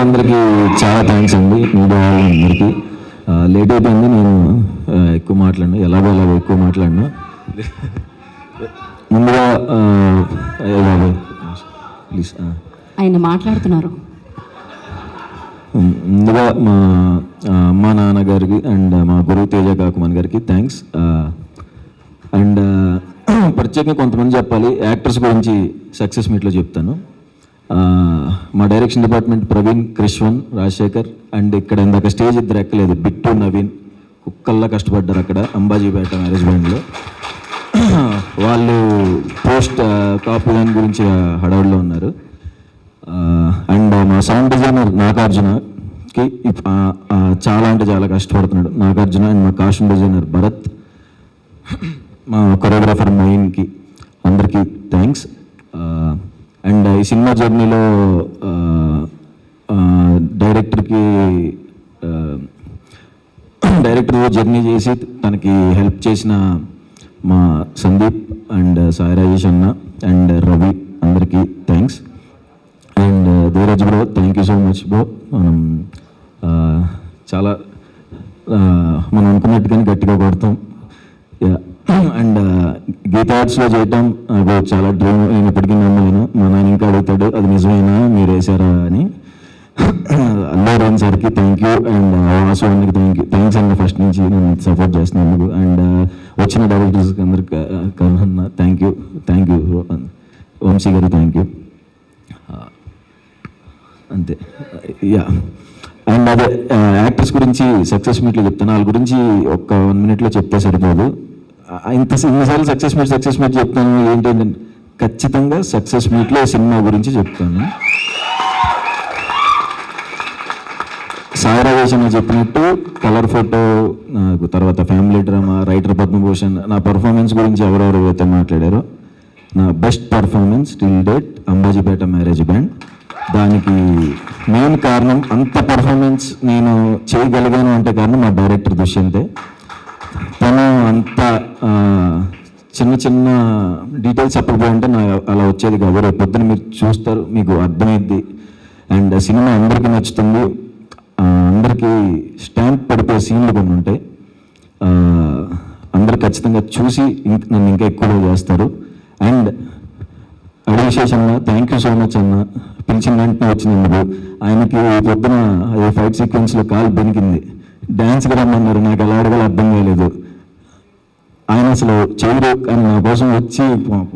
అందరికీ చాలా థ్యాంక్స్ అండి. మీడియా వాళ్ళందరికీ లేట్ అయిపోయింది. నేను ఎక్కువ మాట్లాడను, ఎలాగో ఎక్కువ మాట్లాడను. ముందుగా ప్లీజ్ ఆయన మాట్లాడుతున్నారు. ముందుగా మా అమ్మ నాన్నగారికి అండ్ మా గురువు తేజ కాకుమాన్ గారికి థ్యాంక్స్. అండ్ ప్రత్యేకంగా కొంతమంది చెప్పాలి, యాక్టర్స్ గురించి సక్సెస్ మీట్లో చెప్తాను. మా direction department Praveen, Krishvan, Rajasekhar and ఇక్కడ ఇందాక స్టేజ్ ఇద్దరు ఎక్కలేదు, బిట్టు, నవీన్ కుక్కల్లా కష్టపడ్డారు అక్కడ అంబాజీపేట మ్యారేజ్ బ్యాండ్లో. వాళ్ళు పోస్ట్ కాపీ దాని గురించి హడావుడిలో ఉన్నారు. అండ్ మా సౌండ్ డిజైనర్ నాగార్జునకి చాలా అంటే చాలా కష్టపడుతున్నాడు నాగార్జున. అండ్ మా కాస్ట్యూమ్ డిజైనర్ భరత్, మా కొరియోగ్రాఫర్ మొయిన్కి అందరికీ థ్యాంక్స్. అండ్ ఈ సినిమా జర్నీలో డైరెక్టర్ జర్నీ చేసి తనకి హెల్ప్ చేసిన మా సందీప్ అండ్ సాయి రాజేష్ అన్న అండ్ రవి అందరికీ thanks. And Dheeraj bro, thank you so much bro. మనం చాలా మనం అనుకున్నట్టుగానే గట్టిగా కొడతాం. అండ్ గీతా ఆర్ట్స్లో చేయటం నాకు చాలా డ్రీమ్. నేను ఇప్పటికీ నమ్మలేను. మా నాన్న ఇంకా అడుగుతాడు, అది నిజమైనా మీరు వేసారా అని. అల్లు అరవింద్ సార్కి థ్యాంక్ యూ అండ్ వాసు అన్నకి థ్యాంక్స్ అన్న ఫస్ట్ నుంచి నేను సపోర్ట్ చేస్తున్నందుకు. అండ్ వచ్చిన డైరెక్టర్స్కి అందరికి కన్నా థ్యాంక్ యూ వంశీ గారు థ్యాంక్ యూ. అంతే. యా. అండ్ అదే యాక్టర్స్ గురించి సక్సెస్ మీట్లో చెప్తాను. వాళ్ళ గురించి ఒక్క 1 minute చెప్తే సరిపోదు. ఇన్నిసార్లు సక్సెస్ మీట్ చెప్తాను. ఏంటంటే ఖచ్చితంగా సక్సెస్ మీట్లో సినిమా గురించి చెప్తాను. సాయి రాజేష్ అన్న చెప్పినట్టు కలర్ ఫోటో, నాకు తర్వాత ఫ్యామిలీ డ్రామా, రైటర్ పద్మభూషణ్, నా పర్ఫార్మెన్స్ గురించి ఎవరెవరు అయితే మాట్లాడారో, నా best performance till date Ambajipeta marriage band. దానికి మెయిన్ కారణం, అంత పర్ఫార్మెన్స్ నేను చేయగలిగాను అంటే కారణం మా డైరెక్టర్ దుష్యంతే. తను అంత చిన్న చిన్న డీటెయిల్స్ చెప్పకపోయింటే నా అలా వచ్చేది కాదు. రేపు పొద్దున మీరు చూస్తారు, మీకు అర్థమైద్ది. అండ్ సినిమా అందరికీ నచ్చుతుంది. అందరికీ స్టాంప్ పడిపోయే సీన్లు కొన్ని ఉంటాయి. అందరు ఖచ్చితంగా చూసి నన్ను ఇంకా ఎక్కువగా చేస్తారు. అండ్ అభిషేష్ అన్న, థ్యాంక్ యూ సో మచ్ అన్న. పిలిచిన వెంటనే వచ్చినందుకు. ఆయనకి పొద్దున అదే ఫైట్ సీక్వెన్స్లో కాలు బెనికింది, డ్యాన్స్ కూడా రమ్మన్నారు. నాకు ఎలా అడగాలో అర్థం కాలేదు. ఆయన అసలు చేయరు కానీ నా కోసం వచ్చి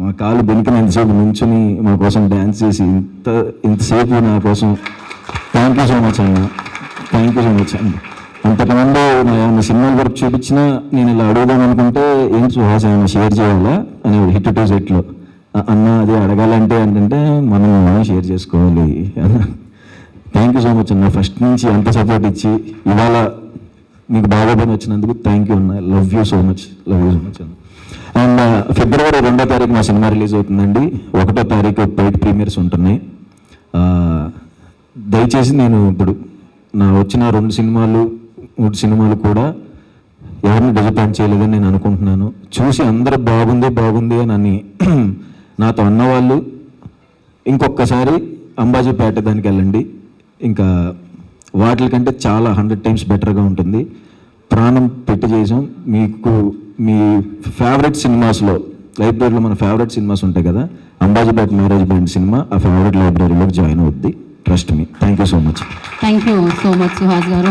మా కాలు బెనికిన ఎంతసేపు నుంచుని మా కోసం డ్యాన్స్ చేసి ఇంతసేపు నా కోసం థ్యాంక్ యూ సో మచ్ అన్న. థ్యాంక్ యూ సో మచ్ అండి. అంతకుముందు ఏమైనా సినిమాల వరకు చూపించినా నేను ఇలా అడుగుదాం అనుకుంటే ఏం సుహాస్ ఏమైనా షేర్ చేయాలా అని హిట్ 2 సెట్లో అన్న అది అడగాలంటే ఏంటంటే మనం షేర్ చేసుకోవాలి. థ్యాంక్ యూ సో మచ్ అన్న. ఫస్ట్ నుంచి అంత సపోర్ట్ ఇచ్చి ఇవాళ మీకు బాగా పని వచ్చినందుకు థ్యాంక్ యూ అన్న. లవ్ యూ సో మచ్ అన్న. అండ్ February 2వ తారీఖు మా సినిమా రిలీజ్ అవుతుందండి. 1వ తారీఖు పెయిడ్ ప్రీమియర్స్ ఉంటున్నాయి. దయచేసి నేను ఇప్పుడు నా వచ్చిన 2 సినిమాలు 3 సినిమాలు కూడా ఎవరిని డిసప్పాయింట్ చేయలేదని నేను అనుకుంటున్నాను. చూసి అందరూ బాగుంది అని నాతో అన్నవాళ్ళు ఇంకొకసారి అంబాజీపేట దానికి వెళ్ళండి. ఇంకా వాటికంటే చాలా 100 times బెటర్గా ఉంటుంది. ప్రాణం పెట్టి చేసాం. మీకు మీ ఫేవరెట్ సినిమాస్లో లైబ్రరీలో మన ఫేవరెట్ సినిమాస్ ఉంటాయి కదా, అంబాజీపేట మ్యారేజ్ బ్యాండ్ సినిమా ఆ ఫేవరెట్ లైబ్రరీలోకి జాయిన్ అవుద్ది. Trust me. Thank you so much. Thank you so much Suhas గారు.